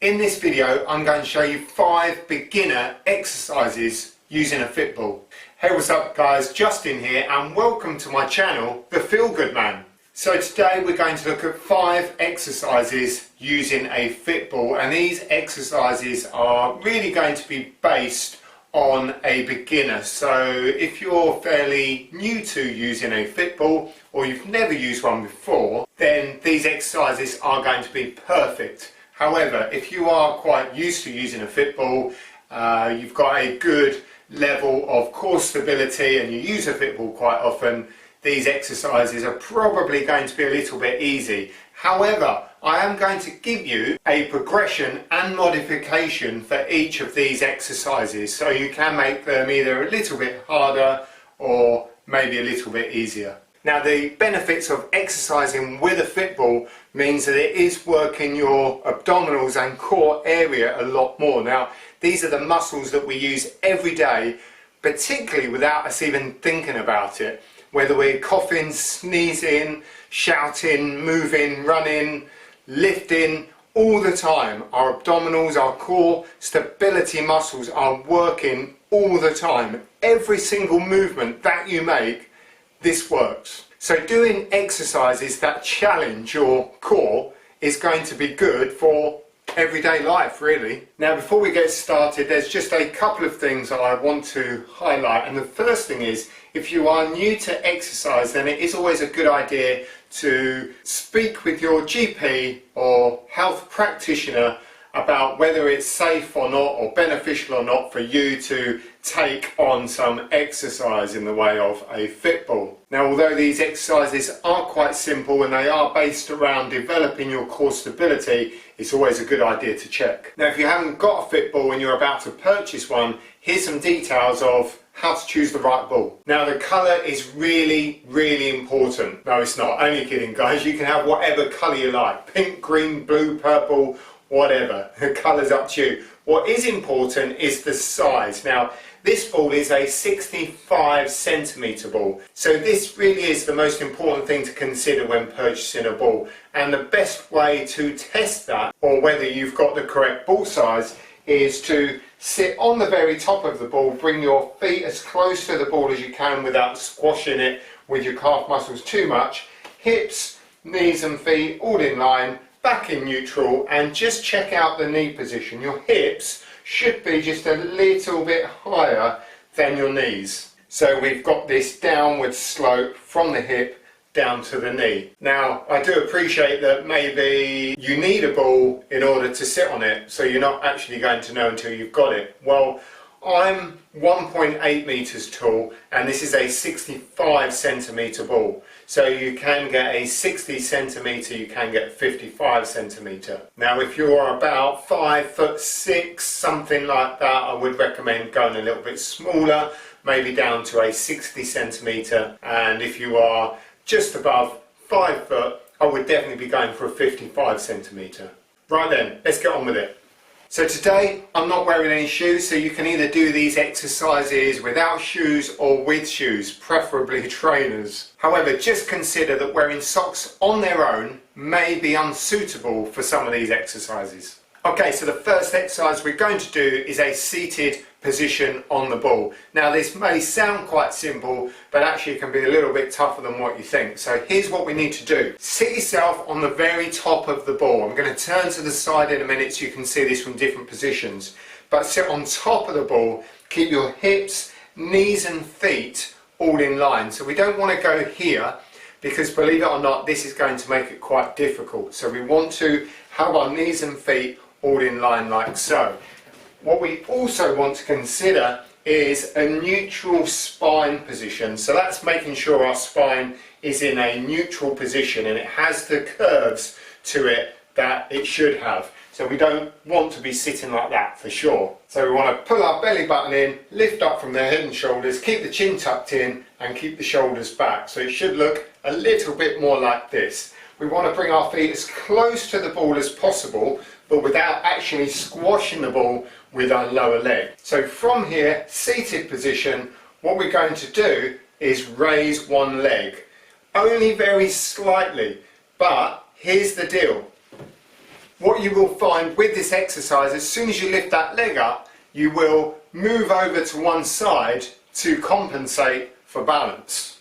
In this video I'm going to show you 5 beginner exercises using a fit ball. Hey, what's up guys, Justin here and welcome to my channel, The Feel Good Man. So today we're going to look at 5 exercises using a fit ball, and these exercises are really going to be based on a beginner. So if you're fairly new to using a fit ball or you've never used one before, then these exercises are going to be perfect. However, if you are quite used to using a fit ball, you've got a good level of core stability and you use a fit ball quite often, these exercises are probably going to be a little bit easy. However, I am going to give you a progression and modification for each of these exercises, so you can make them either a little bit harder or maybe a little bit easier. Now, the benefits of exercising with a fit ball means that it is working your abdominals and core area a lot more. Now, these are the muscles that we use every day, particularly without us even thinking about it. Whether we're coughing, sneezing, shouting, moving, running, lifting, all the time, our abdominals, our core stability muscles are working all the time. Every single movement that you make, this works. So doing exercises that challenge your core is going to be good for everyday life, really. Now, before we get started, there's just a couple of things that I want to highlight, and the first thing is, if you are new to exercise, then it is always a good idea to speak with your GP or health practitioner about whether it's safe or not, or beneficial or not, for you to take on some exercise in the way of a fit ball. Now, although these exercises are quite simple and they are based around developing your core stability, it's always a good idea to check. Now, if you haven't got a fit ball and you're about to purchase one, here's some details of how to choose the right ball. Now, the colour is really, really important. No, it's not. Only kidding, guys. You can have whatever colour you like. Pink, green, blue, purple, whatever. The colour's up to you. What is important is the size. Now, this ball is a 65cm ball. So this really is the most important thing to consider when purchasing a ball. And the best way to test that, or whether you've got the correct ball size, is to sit on the very top of the ball, bring your feet as close to the ball as you can without squashing it with your calf muscles too much. Hips, knees and feet all in line, back in neutral, and just check out the knee position. Your hips should be just a little bit higher than your knees. So we've got this downward slope from the hip down to the knee. Now, I do appreciate that maybe you need a ball in order to sit on it, so you're not actually going to know until you've got it. Well, I'm 1.8 meters tall and this is a 65cm ball. So you can get a 60cm, you can get a 55cm. Now, if you're about 5'6", something like that, I would recommend going a little bit smaller, maybe down to a 60cm. And if you are just above 5 foot, I would definitely be going for a 55cm. Right then, let's get on with it. So today I'm not wearing any shoes, so you can either do these exercises without shoes or with shoes, preferably trainers. However, just consider that wearing socks on their own may be unsuitable for some of these exercises. Okay, so the first exercise we're going to do is a seated position on the ball. Now, this may sound quite simple, but actually it can be a little bit tougher than what you think. So here's what we need to do. Sit yourself on the very top of the ball. I'm going to turn to the side in a minute so you can see this from different positions. But sit on top of the ball, keep your hips, knees and feet all in line. So we don't want to go here, because believe it or not, this is going to make it quite difficult. So we want to have our knees and feet all in line like so. What we also want to consider is a neutral spine position. So that's making sure our spine is in a neutral position and it has the curves to it that it should have. So we don't want to be sitting like that for sure. So we want to pull our belly button in, lift up from the head and shoulders, keep the chin tucked in and keep the shoulders back. So it should look a little bit more like this. We want to bring our feet as close to the ball as possible, but without actually squashing the ball with our lower leg. So from here, seated position, what we're going to do is raise one leg. Only very slightly, but here's the deal. what you will find with this exercise, as soon as you lift that leg up, you will move over to one side to compensate for balance.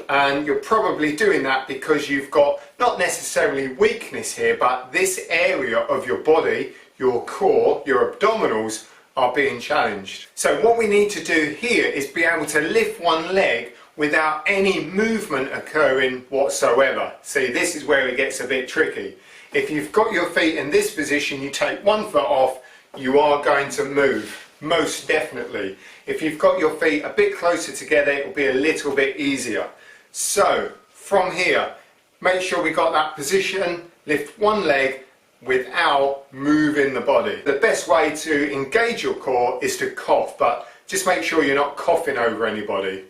And you're probably doing that because you've got not necessarily weakness here, but this area of your body, your core, your abdominals are being challenged. So what we need to do here is be able to lift one leg without any movement occurring whatsoever. See, this is where it gets a bit tricky. If you've got your feet in this position, you take one foot off, you are going to move, most definitely. If you've got your feet a bit closer together, it will be a little bit easier. So from here, make sure we got that position, lift one leg without moving the body. The best way to engage your core is to cough, but just make sure you're not coughing over anybody.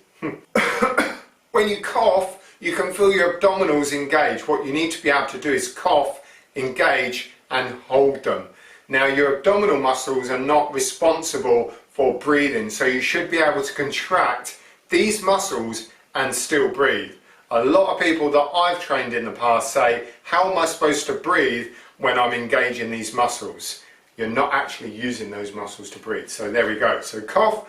When you cough, you can feel your abdominals engage. What you need to be able to do is cough, engage and hold them. Now your abdominal muscles are not responsible for breathing, so you should be able to contract these muscles and still breathe. A lot of people that I've trained in the past say, how am I supposed to breathe when I'm engaging these muscles? You're not actually using those muscles to breathe. So there we go. So cough,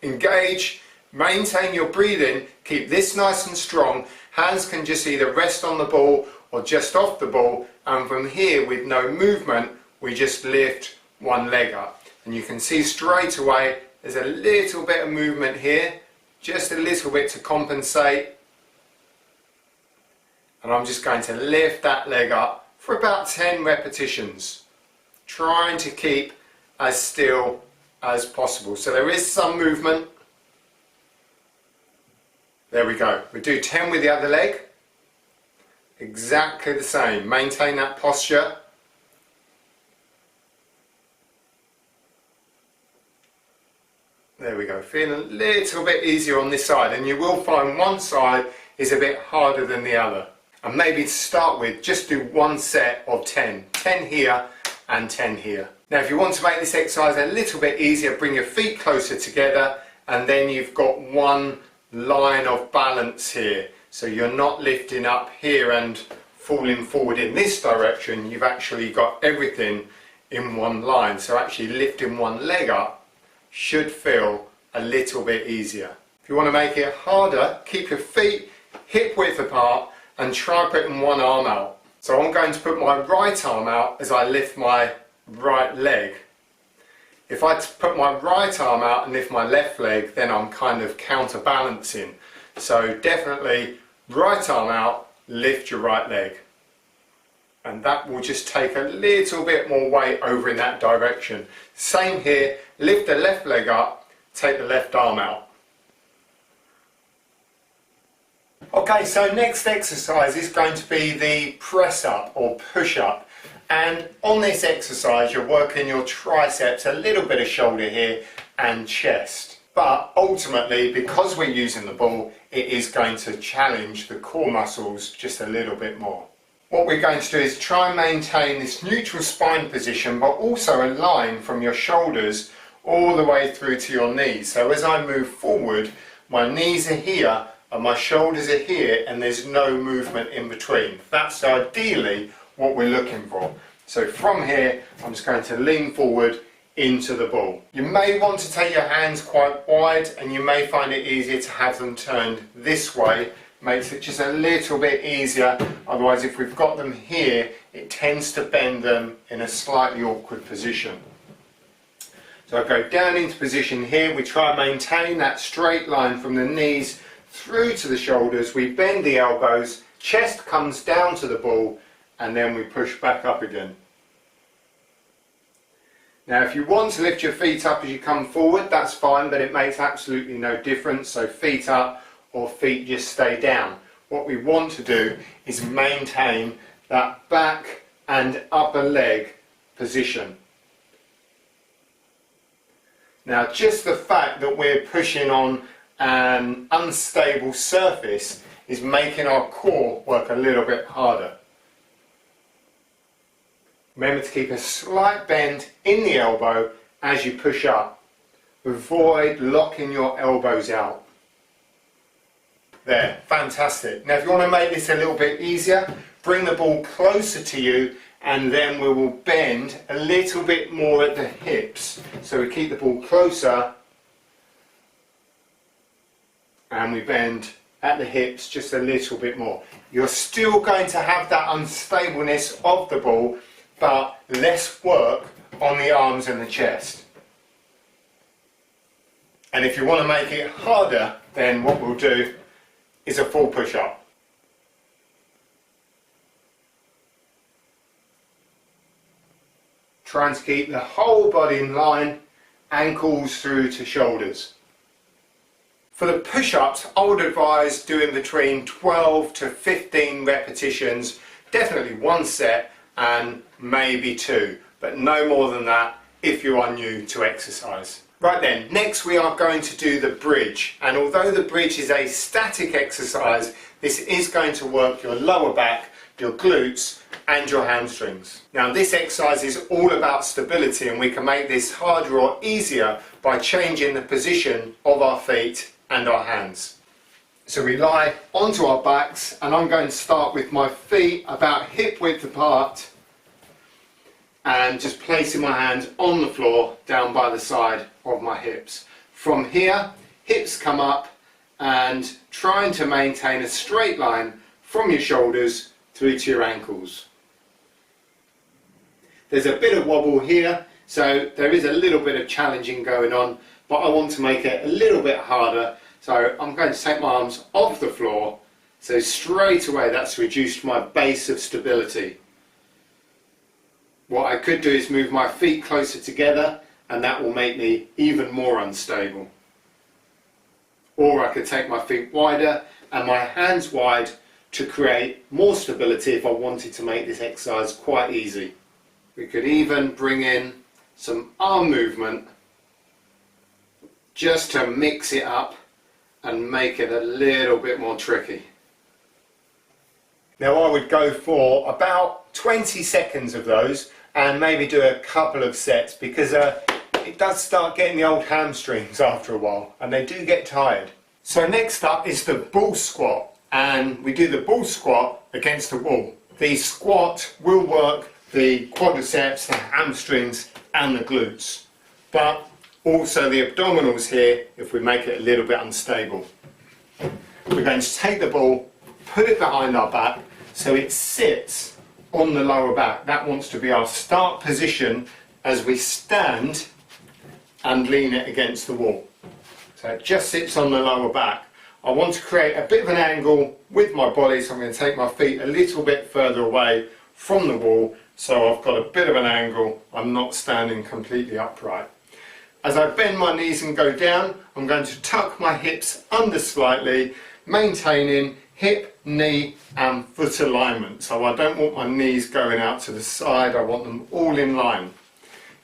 engage, maintain your breathing, keep this nice and strong. Hands can just either rest on the ball or just off the ball, and from here with no movement we just lift one leg up. And you can see straight away there's a little bit of movement here, just a little bit to compensate, and I'm just going to lift that leg up for about 10 repetitions, trying to keep as still as possible. So there is some movement. There we go. We do 10 with the other leg, exactly the same. Maintain that posture. There we go, feeling a little bit easier on this side, and you will find one side is a bit harder than the other. And maybe to start with, just do one set of 10. 10 here and 10 here. Now if you want to make this exercise a little bit easier, bring your feet closer together, and then you've got one line of balance here. So you're not lifting up here and falling forward in this direction, you've actually got everything in one line. So actually lifting one leg up should feel a little bit easier. If you want to make it harder, keep your feet hip width apart and try putting one arm out. So I'm going to put my right arm out as I lift my right leg. If I put my right arm out and lift my left leg, then I'm kind of counterbalancing. So definitely right arm out, lift your right leg. And that will just take a little bit more weight over in that direction. Same here, lift the left leg up, take the left arm out. Okay, so next exercise is going to be the press up or push up. And on this exercise you're working your triceps, a little bit of shoulder here and chest. But ultimately, because we're using the ball, it is going to challenge the core muscles just a little bit more. What we're going to do is try and maintain this neutral spine position, but also a line from your shoulders all the way through to your knees. So as I move forward, my knees are here and my shoulders are here, and there's no movement in between. That's ideally what we're looking for. So from here, I'm just going to lean forward into the ball. You may want to take your hands quite wide, and you may find it easier to have them turned this way. Makes it just a little bit easier. Otherwise, if we've got them here, it tends to bend them in a slightly awkward position. So I go down into position here. We try and maintain that straight line from the knees through to the shoulders. We bend the elbows, chest comes down to the ball, and then we push back up again. Now if you want to lift your feet up as you come forward, that's fine, but it makes absolutely no difference. So feet up or feet just stay down. What we want to do is maintain that back and upper leg position. Now just the fact that we're pushing on an unstable surface is making our core work a little bit harder. Remember to keep a slight bend in the elbow as you push up. Avoid locking your elbows out. There, fantastic. Now if you want to make this a little bit easier, bring the ball closer to you and then we will bend a little bit more at the hips. So we keep the ball closer and we bend at the hips just a little bit more. You're still going to have that unstableness of the ball, but less work on the arms and the chest. And if you want to make it harder, then what we'll do is a full push-up. Trying to keep the whole body in line, ankles through to shoulders. For the push-ups, I would advise doing between 12 to 15 repetitions, definitely one set and maybe two, but no more than that if you are new to exercise. Right then, next we are going to do the bridge, and although the bridge is a static exercise, this is going to work your lower back, your glutes and your hamstrings. Now this exercise is all about stability, and we can make this harder or easier by changing the position of our feet and our hands. So we lie onto our backs, and I'm going to start with my feet about hip width apart and just placing my hands on the floor down by the side of my hips. From here, hips come up and trying to maintain a straight line from your shoulders through to your ankles. There's a bit of wobble here, so there is a little bit of challenging going on, but I want to make it a little bit harder, so I'm going to take my arms off the floor, so straight away that's reduced my base of stability. What I could do is move my feet closer together, and that will make me even more unstable. Or I could take my feet wider and my hands wide to create more stability if I wanted to make this exercise quite easy. We could even bring in some arm movement just to mix it up and make it a little bit more tricky. Now I would go for about 20 seconds of those and maybe do a couple of sets, because it does start getting the old hamstrings after a while and they do get tired. So next up is the bull squat, and we do the bull squat against the wall. The squat will work the quadriceps, the hamstrings and the glutes, but also the abdominals here if we make it a little bit unstable. We're going to take the ball, put it behind our back so it sits on the lower back. That wants to be our start position as we stand and lean it against the wall. So it just sits on the lower back. I want to create a bit of an angle with my body, so I'm going to take my feet a little bit further away from the wall so I've got a bit of an angle. I'm not standing completely upright. As I bend my knees and go down, I'm going to tuck my hips under slightly, maintaining hip, knee and foot alignment. So I don't want my knees going out to the side, I want them all in line.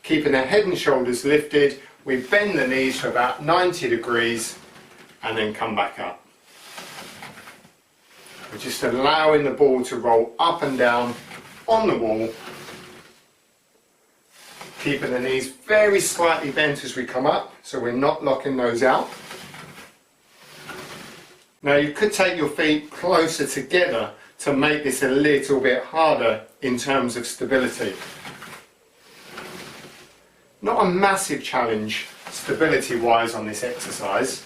Keeping the head and shoulders lifted, we bend the knees for about 90 degrees and then come back up. We're just allowing the ball to roll up and down on the wall, keeping the knees very slightly bent as we come up, so we're not locking those out. Now you could take your feet closer together to make this a little bit harder in terms of stability. Not a massive challenge stability wise on this exercise.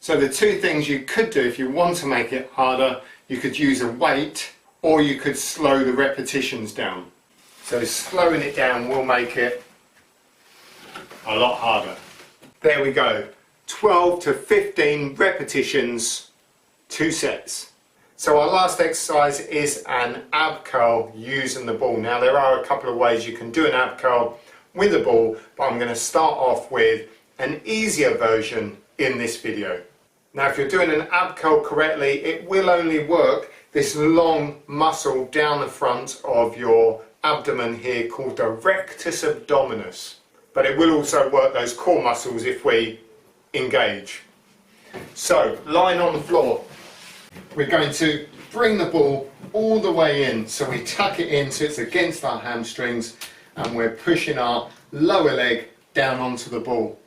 So the two things you could do if you want to make it harder, you could use a weight or you could slow the repetitions down. So slowing it down will make it a lot harder. There we go, 12 to 15 repetitions, 2 sets. So our last exercise is an ab curl using the ball. Now there are a couple of ways you can do an ab curl with the ball, but I'm going to start off with an easier version in this video. Now if you're doing an ab curl correctly, it will only work this long muscle down the front of your abdomen here called the rectus abdominis. But it will also work those core muscles if we engage. So, lying on the floor, we're going to bring the ball all the way in. So we tuck it in so it's against our hamstrings and we're pushing our lower leg down onto the ball.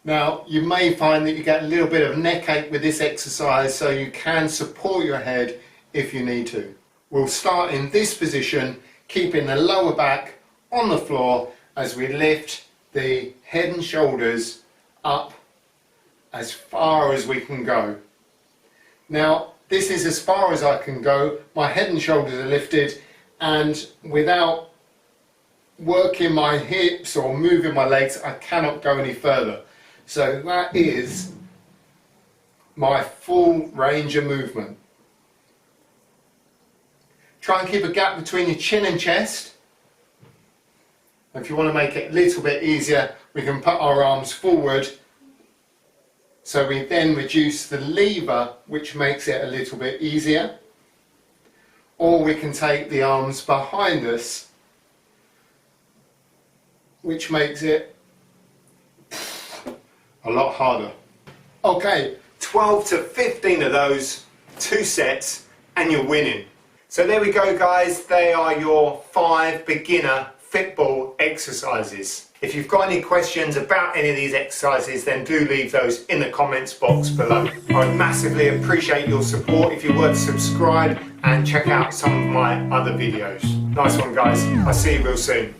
Now, you may find that you get a little bit of neck ache with this exercise, so you can support your head if you need to. We'll start in this position, keeping the lower back on the floor as we lift the head and shoulders up as far as we can go. Now, this is as far as I can go. My head and shoulders are lifted, and without working my hips or moving my legs, I cannot go any further. So that is my full range of movement. Try and keep a gap between your chin and chest. If you want to make it a little bit easier, we can put our arms forward, so we then reduce the lever, which makes it a little bit easier. Or we can take the arms behind us, which makes it a lot harder. Okay, 12 to 15 of those, 2 sets, and you're winning. So there we go, guys. They are your 5 beginner football exercises. If you've got any questions about any of these exercises, then do leave those in the comments box below. I would massively appreciate your support if you were to subscribe and check out some of my other videos. Nice one, guys. I'll see you real soon.